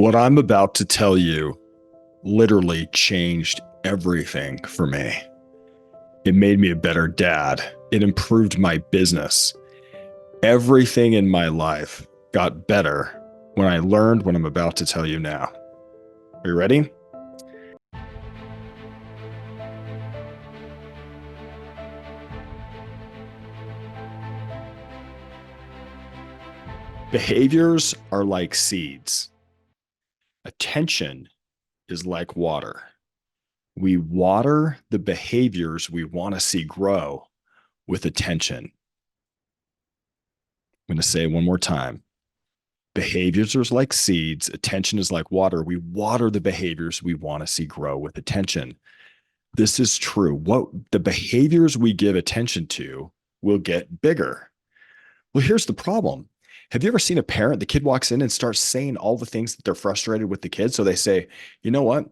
What I'm about to tell you literally changed everything for me. It made me a better dad. It improved my business. Everything in my life got better when I learned what I'm about to tell you now. Are you ready? Behaviors are like seeds. Attention is like water. We water the behaviors we want to see grow with attention. I'm going to say it one more time. Behaviors are like seeds. Attention is like water. We water the behaviors we want to see grow with attention. This is true. What the behaviors we give attention to will get bigger. Well, here's the problem. Have you ever seen a parent, the kid walks in and starts saying all the things that they're frustrated with the kid? So they say, you know what?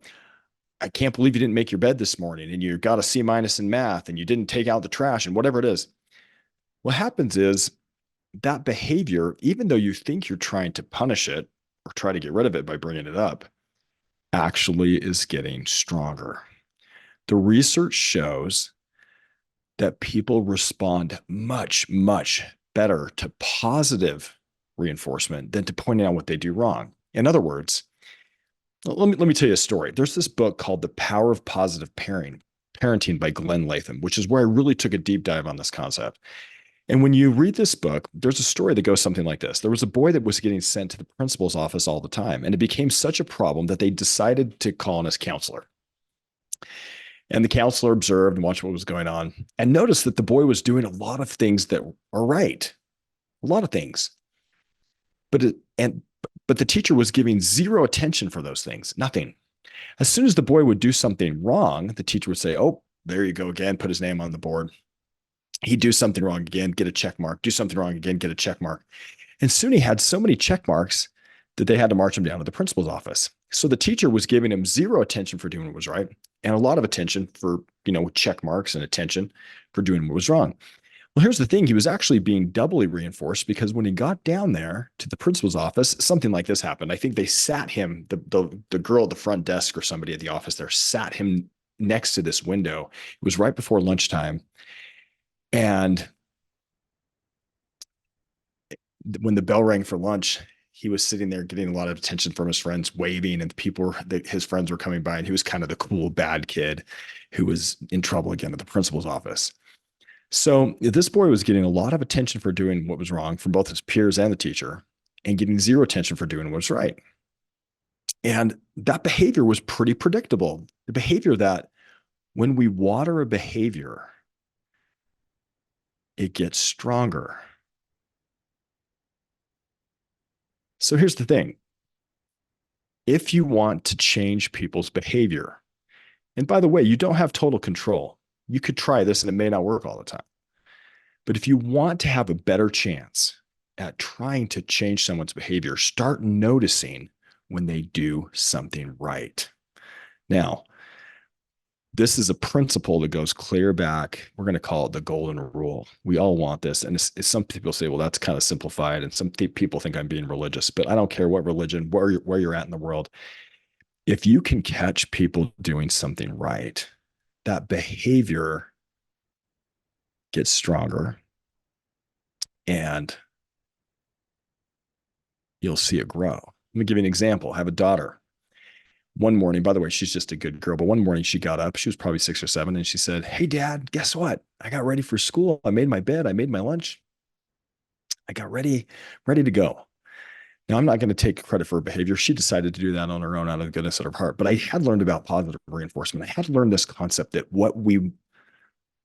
I can't believe you didn't make your bed this morning and you got a C minus in math and you didn't take out the trash and whatever it is. What happens is that behavior, even though you think you're trying to punish it or try to get rid of it by bringing it up, actually is getting stronger. The research shows that people respond much, much better to positive reinforcement than to pointing out what they do wrong. In other words, let me tell you a story. There's this book called The Power of Positive Parenting by Glenn Latham, which is where I really took a deep dive on this concept. And when you read this book, there's a story that goes something like this. There was a boy that was getting sent to the principal's office all the time, and it became such a problem that they decided to call in his counselor. And the counselor observed and watched what was going on and noticed that the boy was doing a lot of things that are right, a lot of things. But the teacher was giving zero attention for those things, nothing. As soon as the boy would do something wrong, the teacher would say, "Oh, there you go again," put his name on the board. He'd do something wrong again, get a check mark, do something wrong again, get a check mark. And soon he had so many check marks that they had to march him down to the principal's office. So the teacher was giving him zero attention for doing what was right and a lot of attention for, check marks and attention for doing what was wrong. Well, here's the thing. He was actually being doubly reinforced because when he got down there to the principal's office, something like this happened. I think they sat him, the girl at the front desk or somebody at the office there sat him next to this window. It was right before lunchtime. And when the bell rang for lunch, he was sitting there getting a lot of attention from his friends, waving, and his friends were coming by, and he was kind of the cool bad kid who was in trouble again at the principal's office. So this boy was getting a lot of attention for doing what was wrong from both his peers and the teacher, and getting zero attention for doing what was right. And that behavior was pretty predictable. The behavior that when we water a behavior, it gets stronger. So here's the thing. If you want to change people's behavior, and by the way, you don't have total control. You could try this and it may not work all the time. But if you want to have a better chance at trying to change someone's behavior, start noticing when they do something right. Now, this is a principle that goes clear back. We're going to call it the golden rule. We all want this. And some people say, well, that's kind of simplified. And some people think I'm being religious, but I don't care what religion, where you're at in the world. If you can catch people doing something right, that behavior gets stronger and you'll see it grow. Let me give you an example. I have a daughter. One morning, by the way, she's just a good girl, but one morning she got up, she was probably 6 or 7, and she said, "Hey, Dad, guess what? I got ready for school. I made my bed. I made my lunch. I got ready to go." Now, I'm not going to take credit for her behavior. She decided to do that on her own out of the goodness of her heart. But I had learned about positive reinforcement. I had learned this concept that what we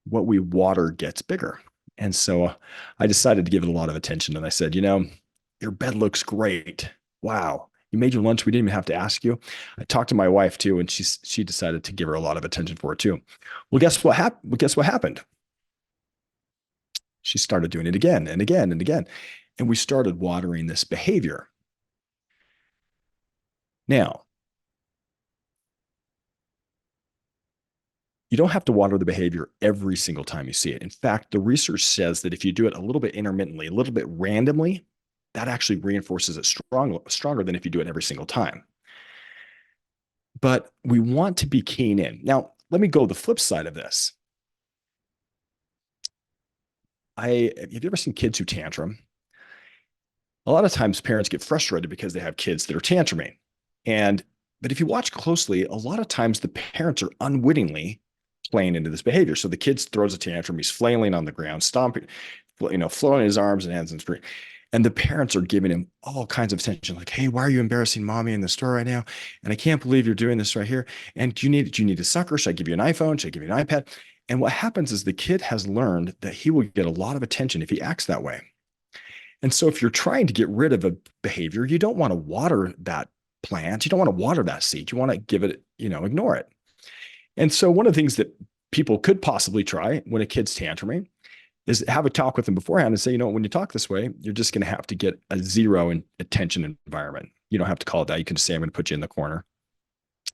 water gets bigger. And so I decided to give it a lot of attention. And I said, your bed looks great. Wow. You made your lunch. We didn't even have to ask you. I talked to my wife too, and she decided to give her a lot of attention for it too. Well, guess what happened? She started doing it again and again and again. And we started watering this behavior. Now, you don't have to water the behavior every single time you see it. In fact, the research says that if you do it a little bit intermittently, a little bit randomly, that actually reinforces it stronger than if you do it every single time. but we want to be keen in. Now, let me go the flip side of this. Have you ever seen kids who tantrum? A lot of times parents get frustrated because they have kids that are tantruming. But if you watch closely, a lot of times the parents are unwittingly playing into this behavior. So the kid throws a tantrum, he's flailing on the ground, stomping, flowing his arms and hands and screaming. And the parents are giving him all kinds of attention, like, "Hey, why are you embarrassing mommy in the store right now? And I can't believe you're doing this right here. And do you need a sucker? Should I give you an iPhone? Should I give you an iPad?" And what happens is the kid has learned that he will get a lot of attention if he acts that way. And so if you're trying to get rid of a behavior, you don't want to water that plant. You don't want to water that seed. You want to give it, ignore it. And so one of the things that people could possibly try when a kid's tantruming is have a talk with them beforehand and say, when you talk this way, you're just going to have to get a zero in attention environment. You don't have to call it that. You can just say, "I'm going to put you in the corner."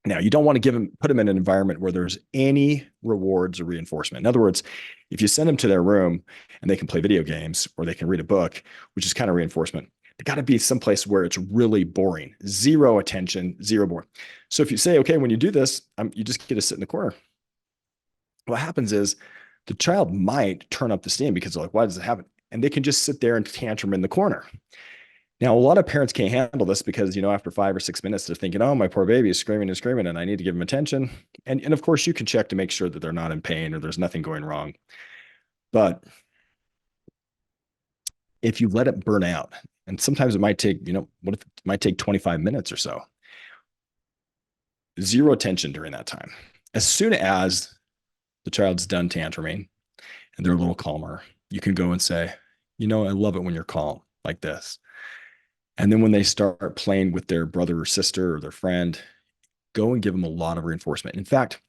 Now, you don't want to put them in an environment where there's any rewards or reinforcement. In other words, if you send them to their room and they can play video games or they can read a book, which is kind of reinforcement, they got to be someplace where it's really boring, zero attention, zero boring. So if you say, "Okay, when you do this, you just get to sit in the corner," what happens is the child might turn up the steam because they're like, "Why does it happen?" And they can just sit there and tantrum in the corner. Now, a lot of parents can't handle this because, after 5 or 6 minutes, they're thinking, "Oh, my poor baby is screaming and screaming, and I need to give them attention." And of course, you can check to make sure that they're not in pain or there's nothing going wrong. But if you let it burn out, and sometimes it might take, what if it might take 25 minutes or so? Zero attention during that time. As soon as the child's done tantruming and they're a little calmer, you can go and say, "I love it when you're calm like this." And then when they start playing with their brother or sister or their friend, go and give them a lot of reinforcement. In fact,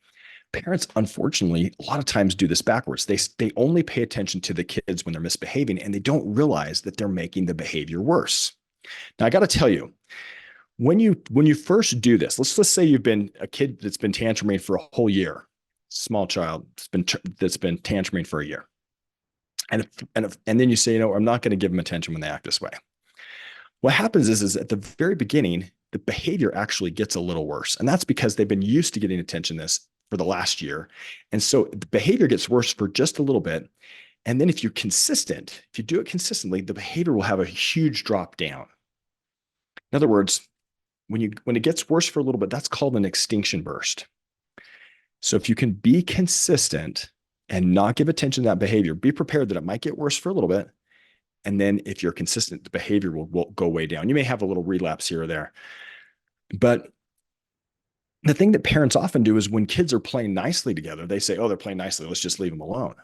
parents, unfortunately, a lot of times do this backwards. They only pay attention to the kids when they're misbehaving, and they don't realize that they're making the behavior worse. Now, I got to tell you, when you first do this, let's say you've been a kid that's been tantruming for a whole year, small child that's been tantruming for a year, and then you say, "I'm not going to give them attention when they act this way." What happens is at the very beginning, the behavior actually gets a little worse. And that's because they've been used to getting attention for the last year. And so the behavior gets worse for just a little bit. And then if you're consistent, if you do it consistently, the behavior will have a huge drop down. In other words, when it gets worse for a little bit, that's called an extinction burst. So if you can be consistent and not give attention to that behavior, be prepared that it might get worse for a little bit. And then if you're consistent, the behavior will go way down. You may have a little relapse here or there. But the thing that parents often do is when kids are playing nicely together, they say, "Oh, they're playing nicely. Let's just leave them alone."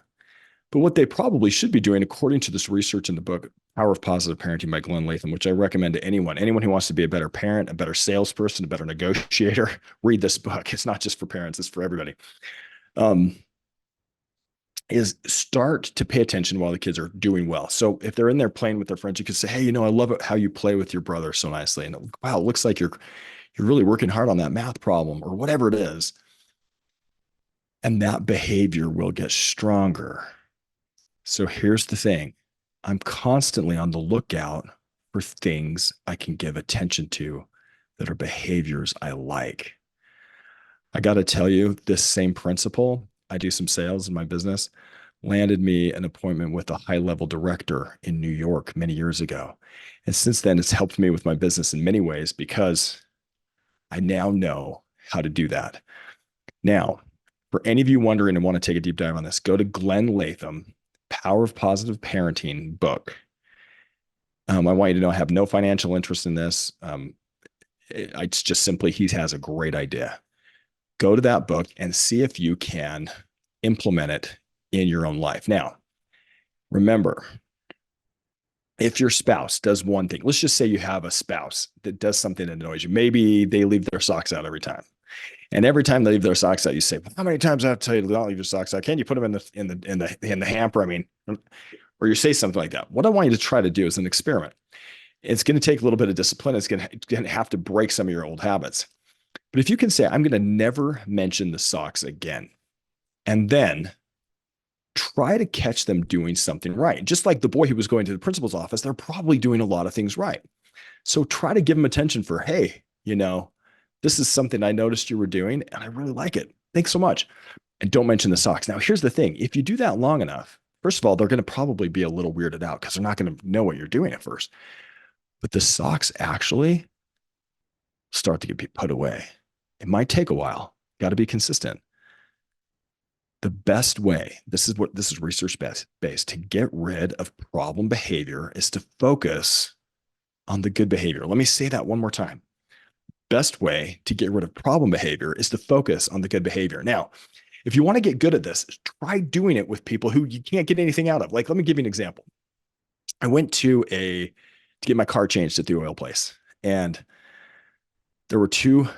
But what they probably should be doing, according to this research in the book, Power of Positive Parenting by Glenn Latham, which I recommend to anyone who wants to be a better parent, a better salesperson, a better negotiator, read this book. It's not just for parents, it's for everybody. Is start to pay attention while the kids are doing well. So if they're in there playing with their friends, you can say, "Hey, I love it how you play with your brother so nicely. And wow, it looks like you're really working hard on that math problem," or whatever it is. And that behavior will get stronger. So here's the thing. I'm constantly on the lookout for things I can give attention to that are behaviors I like. I got to tell you, this same principle, I do some sales in my business, landed me an appointment with a high-level director in New York many years ago. And since then, it's helped me with my business in many ways because I now know how to do that. Now, for any of you wondering and want to take a deep dive on this, go to Glenn Latham, Power of Positive Parenting book. I want you to know I have no financial interest in this. It's just simply, he has a great idea. Go to that book and see if you can implement it in your own life. Now, remember, if your spouse does one thing, let's just say you have a spouse that does something that annoys you. Maybe they leave their socks out every time. And every time they leave their socks out, you say, "How many times do I have to tell you to not leave your socks out? Can't you put them in the hamper?" Or you say something like that. What I want you to try to do is an experiment. It's going to take a little bit of discipline. It's going to have to break some of your old habits. But if you can say, "I'm going to never mention the socks again," and then try to catch them doing something right. Just like the boy who was going to the principal's office, they're probably doing a lot of things right. So try to give them attention for, "Hey, This is something I noticed you were doing, and I really like it. Thanks so much. And don't mention the socks. Now, here's the thing. If you do that long enough, first of all, they're going to probably be a little weirded out because they're not going to know what you're doing at first. But the socks actually start to get put away. It might take a while. Got to be consistent. The best way, this is research based to get rid of problem behavior is to focus on the good behavior. Let me say that one more time. Best way to get rid of problem behavior is to focus on the good behavior. Now, if you want to get good at this, try doing it with people who you can't get anything out of. Like, let me give you an example. I went to get my car changed at the oil place, and there were two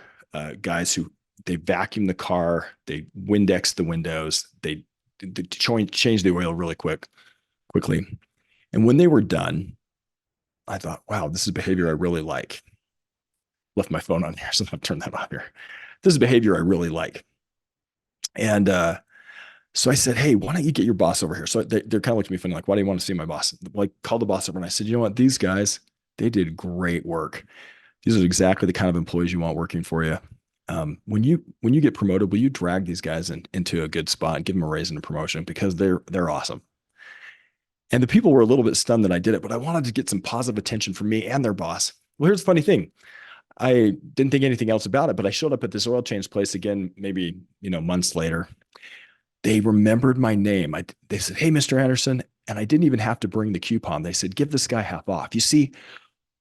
guys who they vacuumed the car, they Windexed the windows, they changed the oil really quickly. And when they were done, I thought, wow, this is behavior I really like. Left my phone on here, so I'll turn that off here. This is behavior I really like. And so I said, hey, why don't you get your boss over here? So they're kind of looking at me funny, like, why do you want to see my boss? Like, called the boss over, and I said, you know what? These guys, they did great work. These are exactly the kind of employees you want working for you. When you get promoted, will you drag these guys into a good spot and give them a raise and a promotion, because they're awesome. And the people were a little bit stunned that I did it, but I wanted to get some positive attention from me and their boss. Well, here's the funny thing. I didn't think anything else about it, but I showed up at this oil change place again, maybe, months later. They remembered my name. They said, hey, Mr. Anderson. And I didn't even have to bring the coupon. They said, give this guy half off. You see,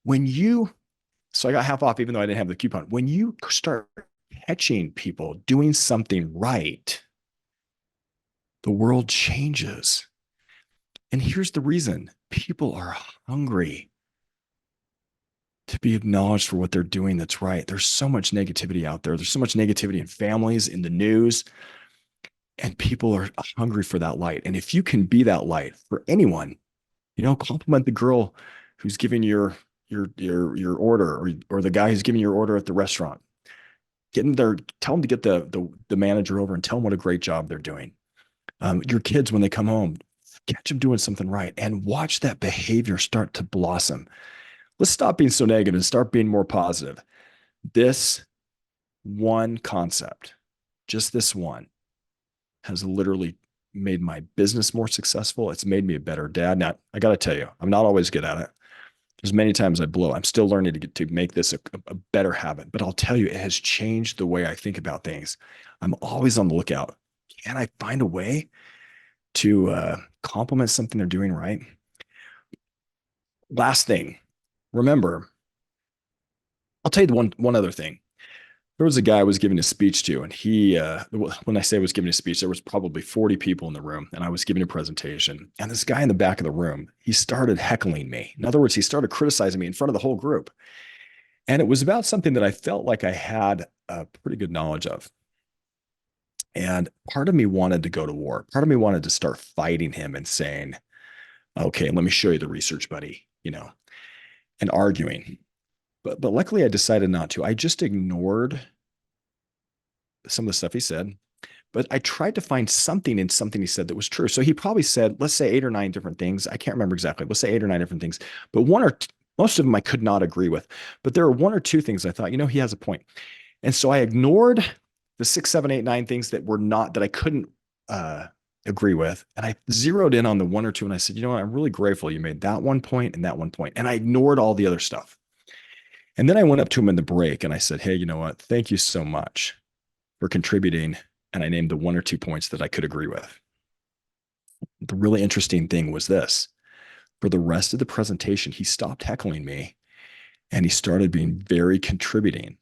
so I got half off even though I didn't have the coupon. When you start catching people doing something right, the world changes. And here's the reason. People are hungry to be acknowledged for what they're doing that's right. There's so much negativity out there. There's so much negativity in families, in the news, and people are hungry for that light. And if you can be that light for anyone, compliment the girl who's giving your order, or the guy who's giving your order at the restaurant. Get in there, tell them to get the manager over and tell them what a great job they're doing. Your kids, when they come home, catch them doing something right, and watch that behavior start to blossom. Let's stop being so negative and start being more positive. This one concept, just this one, has literally made my business more successful. It's made me a better dad. Now, I got to tell you, I'm not always good at it. There's many times I blow. I'm still learning to make this a better habit, but I'll tell you, it has changed the way I think about things. I'm always on the lookout. Can I find a way to compliment something they're doing right? Last thing, remember, I'll tell you one other thing. There was a guy I was giving a speech to, and he, when I say I was giving a speech, there was probably 40 people in the room, and I was giving a presentation. And this guy in the back of the room, he started heckling me. In other words, he started criticizing me in front of the whole group. And it was about something that I felt like I had a pretty good knowledge of. And part of me wanted to go to war. Part of me wanted to start fighting him and saying, okay, let me show you the research, buddy, and arguing. But luckily I decided not to. I just ignored some of the stuff he said, but I tried to find something in something he said that was true. So he probably said, let's say 8 or 9 different things. I can't remember exactly. Let's say 8 or 9 different things, but most of them I could not agree with. But there were 1 or 2 things I thought, he has a point. And so I ignored the 6, 7, 8, 9 things that I couldn't agree with. And I zeroed in on the 1 or 2. And I said, you know what? I'm really grateful you made that one point and that one point. And I ignored all the other stuff. And then I went up to him in the break and I said, hey, you know what? Thank you so much for contributing. And I named the 1 or 2 points that I could agree with. The really interesting thing was this. For the rest of the presentation, he stopped heckling me and he started being very contributing,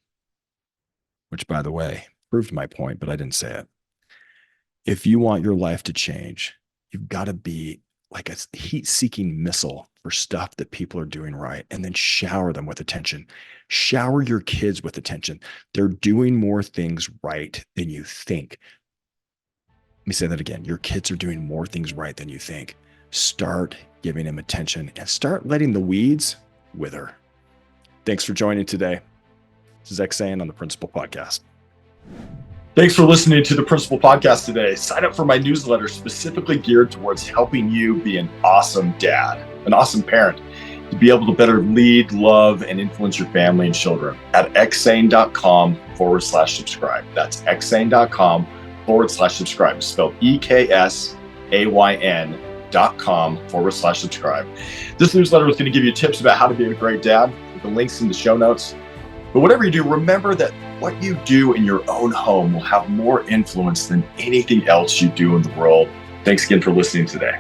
which, by the way, proved my point, but I didn't say it. If you want your life to change, you've got to be like a heat-seeking missile for stuff that people are doing right, and then shower them with attention. Shower your kids with attention. They're doing more things right than you think. Let me say that again. Your kids are doing more things right than you think. Start giving them attention and start letting the weeds wither. Thanks for joining today. This is Xane on the Principal Podcast. Thanks for listening to the Principal Podcast today. Sign up for my newsletter specifically geared towards helping you be an awesome dad, an awesome parent, to be able to better lead, love, and influence your family and children at xane.com xayn.com/subscribe. That's xayn.com/subscribe. Spelled EKSAYN.com/subscribe. This newsletter is going to give you tips about how to be a great dad. The links in the show notes. But whatever you do, remember that what you do in your own home will have more influence than anything else you do in the world. Thanks again for listening today.